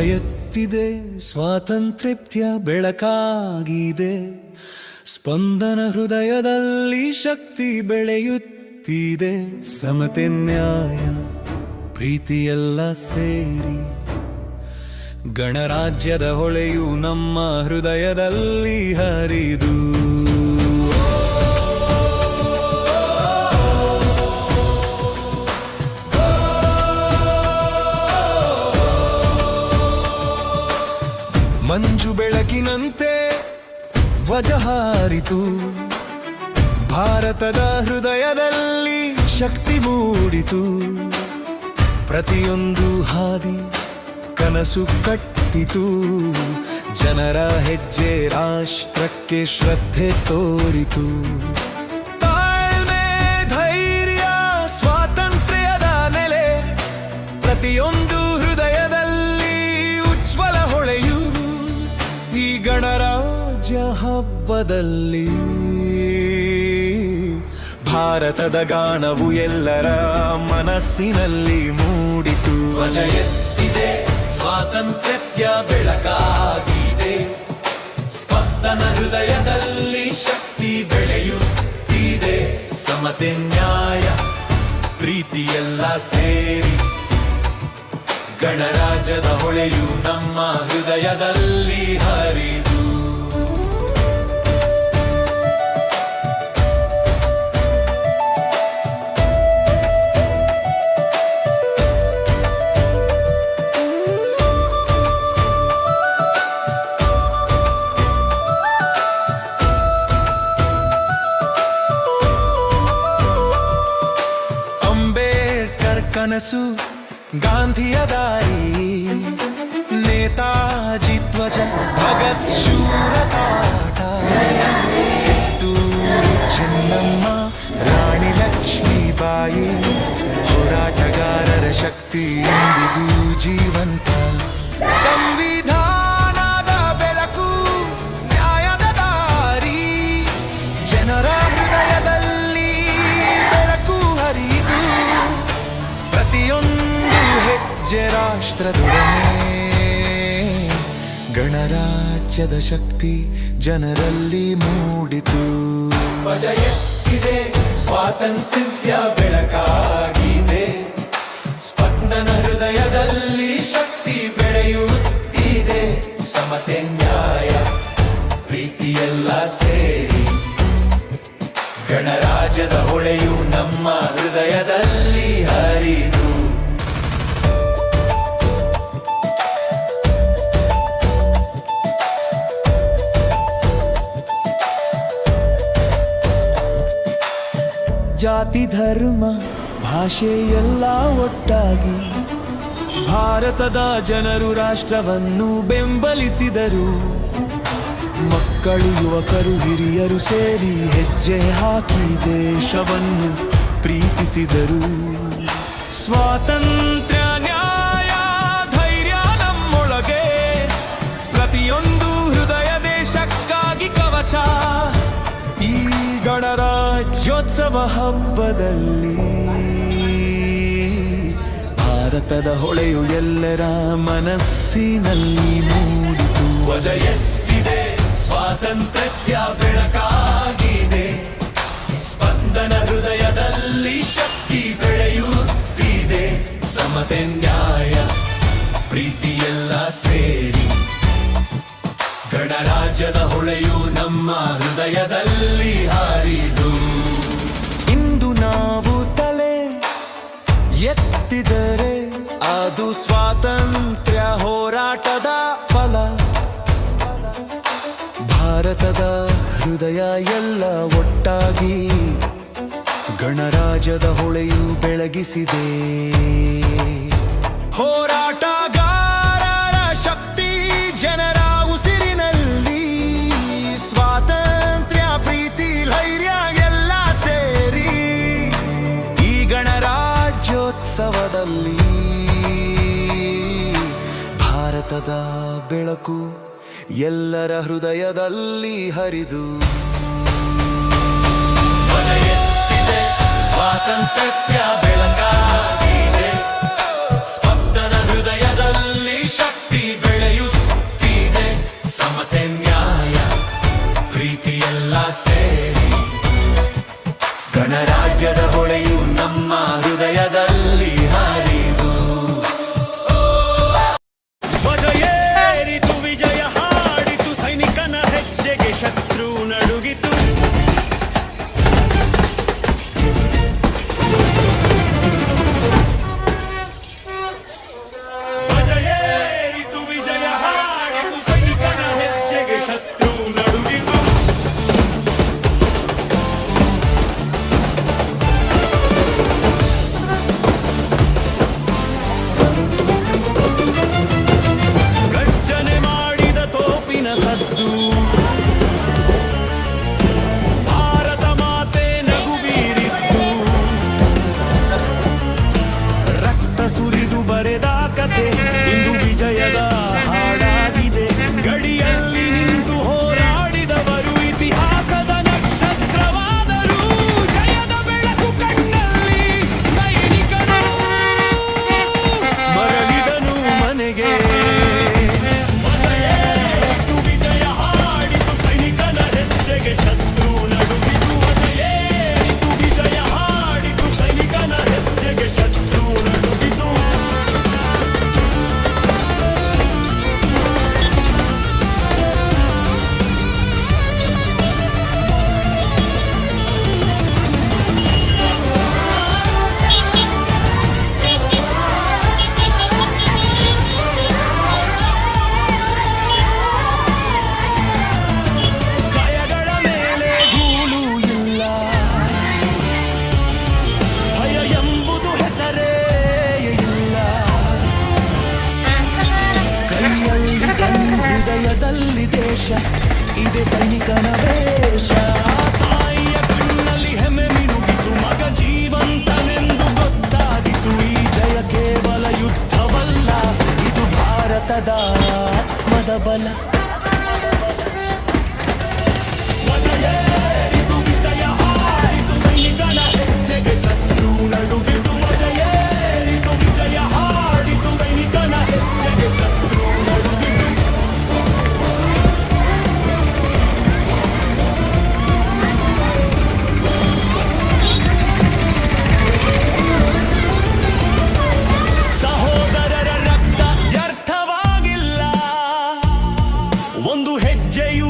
ಎತ್ತಿದೆ ಸ್ವಾತಂತ್ರ್ಯ ಬೆಳಕಾಗಿದೆ, ಸ್ಪಂದನ ಹೃದಯದಲ್ಲಿ ಶಕ್ತಿ ಬೆಳೆಯುತ್ತಿದೆ. ಸಮತೆ ನ್ಯಾಯ ಪ್ರೀತಿಯೆಲ್ಲ ಸೇರಿ ಗಣರಾಜ್ಯದ ಹೊಳೆಯು ನಮ್ಮ ಹೃದಯದಲ್ಲಿ ಹರಿದು. ಮಂಜು ಬೆಳಕಿನಂತೆ ಧ್ವಜ ಹಾರಿತು, ಭಾರತದ ಹೃದಯದಲ್ಲಿ ಶಕ್ತಿ ಮೂಡಿತು. ಪ್ರತಿಯೊಂದು ಹಾದಿ ಕನಸು ಕಟ್ಟಿತು, ಜನರ ಹೆಜ್ಜೆ ರಾಷ್ಟ್ರಕ್ಕೆ ಶ್ರದ್ಧೆ ತೋರಿತು. ತಾಳ್ಮೆ ಧೈರ್ಯ ಸ್ವಾತಂತ್ರ್ಯದ ನೆಲೆ, ಪ್ರತಿಯೊಂದು ಹೃದಯದಲ್ಲಿ ಉಜ್ವಲ ಹೊಳೆಯು. ಈ ಗಣರಾಜ್ಯ ಹಬ್ಬದಲ್ಲಿ ಭಾರತದ ಗಾನವು ಎಲ್ಲರ ಮನಸ್ಸಿನಲ್ಲಿ ಮೂಡಿತು. ಧ್ವಜ ಎತ್ತಿದೆ ಸ್ವಾತಂತ್ರ್ಯ ಬೆಳಕಾಗಿದೆ, ಸ್ಪಂದನ ಹೃದಯದಲ್ಲಿ ಶಕ್ತಿ ಬೆಳೆಯುತ್ತಿದೆ. ಸಮತೆ ನ್ಯಾಯ ಪ್ರೀತಿಯೆಲ್ಲ ಸೇರಿ ಗಣರಾಜ್ಯದ ಹೊಳೆಯು ನಮ್ಮ ಹೃದಯದಲ್ಲಿ ಹರಿದು. ಅಂಬೇಡ್ಕರ್ ಕನಸು ಗಾಂಧಿಯ ದಾರಿ, ನೇತಾಜಿ ಧ್ವಜ ಭಗತ್ ಶೂರ ತಾಟ, ಕಿತ್ತೂರು ಚೆನ್ನಮ್ಮ ರಾಣಿ ಲಕ್ಷ್ಮೀಬಾಯಿ, ಹೋರಾಟಗಾರರ ಶಕ್ತಿ ಎಂದಿಗೂ ಜೀವಂತ. ಸಂವಿಧಾನದ ಬೆಳಕು ನ್ಯಾಯದ ದಾರಿ, ಜನರ ಹೃದಯದಲ್ಲಿ ಬೆಳಕು ಹರಿಯಿತು. ಪ್ರತಿಯೊಂದು ಹೆಜ್ಜೆ ರಾಷ್ಟ್ರದೊಡನೆ, ಗಣರಾಜ್ಯದ ಶಕ್ತಿ ಜನರಲ್ಲಿ ಮೂಡಿತು. ಧ್ವಜ ಎತ್ತಿದೆ ಸ್ವಾತಂತ್ರ್ಯ ಬೆಳಕಾಗಿದೆ, ಸ್ಪಂದನ ಹೃದಯದಲ್ಲಿ ಶಕ್ತಿ ಬೆಳೆಯುತ್ತಿದೆ. ಸಮತೆ ನ್ಯಾಯ ಪ್ರೀತಿಯೆಲ್ಲ ಸೇರಿ ಗಣರಾಜ್ಯದ ಹೊಳೆಯು ನಮ್ಮ ಹೃದಯದಲ್ಲಿ ಹರಿದು. ಜಾತಿ ಧರ್ಮ ಭಾಷೆ ಎಲ್ಲ ಒಟ್ಟಾಗಿ ಭಾರತದ ಜನರು ರಾಷ್ಟ್ರವನ್ನು ಬೆಂಬಲಿಸಿದರು. ಮಕ್ಕಳು ಯುವಕರು ಹಿರಿಯರು ಸೇರಿ ಹೆಜ್ಜೆ ಹಾಕಿ ದೇಶವನ್ನು ಪ್ರೀತಿಸಿದರು. ಸ್ವಾತಂತ್ರ್ಯ ನ್ಯಾಯ ಧೈರ್ಯ ನಮ್ಮೊಳಗೆ, ಪ್ರತಿಯೊಂದು ಹೃದಯ ದೇಶಕ್ಕಾಗಿ ಕವಚ. ಈ ಗಣರಾಜ್ಯೋತ್ಸವ ಹಬ್ಬದಲ್ಲಿ ಭಾರತದ ಹೊಳೆಯು ಎಲ್ಲರ ಮನಸ್ಸಿನಲ್ಲಿ ಮೂಡಿತು. ಧ್ವಜ ಎತ್ತಿದೆ ಸ್ವಾತಂತ್ರ್ಯ ಬೆಳಕಾಗಿದೆ, ಸ್ಪಂದನ ಹೃದಯದಲ್ಲಿ ಶಕ್ತಿ ಬೆಳೆಯುತ್ತಿದೆ. ಸಮತೆ ನ್ಯಾಯ ಪ್ರೀತಿಯೆಲ್ಲ ಸೇರಿ ಗಣರಾಜ್ಯದ ಹೊಳೆಯು ನಮ್ಮ ಹೃದಯದಲ್ಲಿ ಹರಿದು. ಇಂದು ನಾವು ತಲೆ ಎತ್ತಿದರೆ ಅದು ಸ್ವಾತಂತ್ರ್ಯ ಹೋರಾಟದ ಫಲ. ಭಾರತದ ಹೃದಯ ಎಲ್ಲ ಒಟ್ಟಾಗಿ ಗಣರಾಜ್ಯದ ಹೊಳೆಯು ಬೆಳಗಿಸಿದೆ. ಹೋರಾಟಗಾರರ ಶಕ್ತಿ ಜನರ ಉಸಿರಿನಲ್ಲಿ, ಸ್ವಾತಂತ್ರ್ಯ ಪ್ರೀತಿ ಧೈರ್ಯ ಎಲ್ಲ ಸೇರಿ ಈ ಗಣರಾಜ್ಯೋತ್ಸವದಲ್ಲಿ ಭಾರತದ ಬೆಳಕು ಎಲ್ಲರ ಹೃದಯದಲ್ಲಿ ಹರಿದು. ಧ್ವಜ ಎತ್ತಿದೆ ಸ್ವಾತಂತ್ರ್ಯ ಬೆಳಕಾಗಿದೆ, ಸ್ಪಂದನ ಹೃದಯದಲ್ಲಿ ಶಕ್ತಿ ರಾಜ್ಯದ ಹೊಳೆಯು ನಮ್ಮ ಹೃದಯದಲ್ಲಿ ಹಾರಿದು. ಧ್ವಜ ಏರಿತು ವಿಜಯ ಹಾಡಿತು, ಸೈನಿಕನ ಹೆಜ್ಜೆಗೆ ಶತ್ರು ನಡುಗಿತು. ಧ್ವಜ ಏರಿತು ವಿಜಯ ಹಾಡಿತು, ಸೈನಿಕನ ಹೆಜ್ಜೆಗೆ ಶತ್ರು ನಡುಗಿತು. ಗರ್ಜನೆ ಮಾಡಿದ ತೋಪಿನ ಸದ್ದು, ಭಾರತ ಮಾತೆ ನಗು ಬೀರಿದ್ದು. ರಕ್ತ ಸುರಿದು ಬರೆದ ಕತೆ ಇಂದು ವಿಜಯದ ಹಾಡಾಗಿದೆ. ಗಡಿಯಲ್ಲಿ ನಿಂತು ಹೋರಾಡಿದವರು ಇತಿಹಾಸದ ನಕ್ಷತ್ರವಾದರು. ಜಯದ ಬೆಳಕು ಕಣ್ಣಲ್ಲಿ ಸೈನಿಕನು ಮರಳಿದನು ಮನೆಗೆ. ವಿಜಯ ಹಾಡಿತು, ಸೈನಿಕನ ಹೆಜ್ಜೆಗೆ ಶತ್ರು ನಡುಗಿತು. ಏರಿತು ವಿಜಯ ಹಾಡಿತು, ಸೈನಿಕನ ಹೆಜ್ಜೆಗೆ ಶತ್ರು ನಡುಗಿತು. ಗಾಯಗಳ ಮೇಲೆ ಧೂಳು ಇಲ್ಲ, ಭಯ ಎಂಬುದು ಹೆಸರೇ ಇಲ್ಲ. ಕೈಯಲ್ಲಿ ಕಣ್ಣು, ಹೃದಯದಲ್ಲಿ ದೇಶ, ಇದೆ ಸೈನಿಕನ ವೇಷ. ತಾಯಿಯ ಕಣ್ಣಲ್ಲಿ ಹೆಮ್ಮೆ ಮಿನುಗಿತು, ಮಗ ಜೀವಂತನೆಂದು ಗೊತ್ತಾದಿತು. ಈ ಜಯ ಕೇವಲ ಯುದ್ಧವಲ್ಲ, ಇದು ಭಾರತದ ಆತ್ಮದ ಬಲ. ಧ್ವಜ ಏರಿತು ವಿಜಯ ಹಾಡಿತು, ಸೈನಿಕನ ಹೆಜ್ಜೆಗೆ ಶತ್ರು ನಡುಗಿತು. ಧ್ವಜ ಏರಿತು ವಿಜಯ ಹಾಡಿತು, ಸೈನಿಕನ ಹೆಜ್ಜೆಗೆ ಶತ್ರು ನಡುಗಿತು. ಸಹೋದರರ ರಕ್ತ ವ್ಯರ್ಥವಾಗಿಲ್ಲ, ಒಂದು ಹೆಜ್ಜೆಯು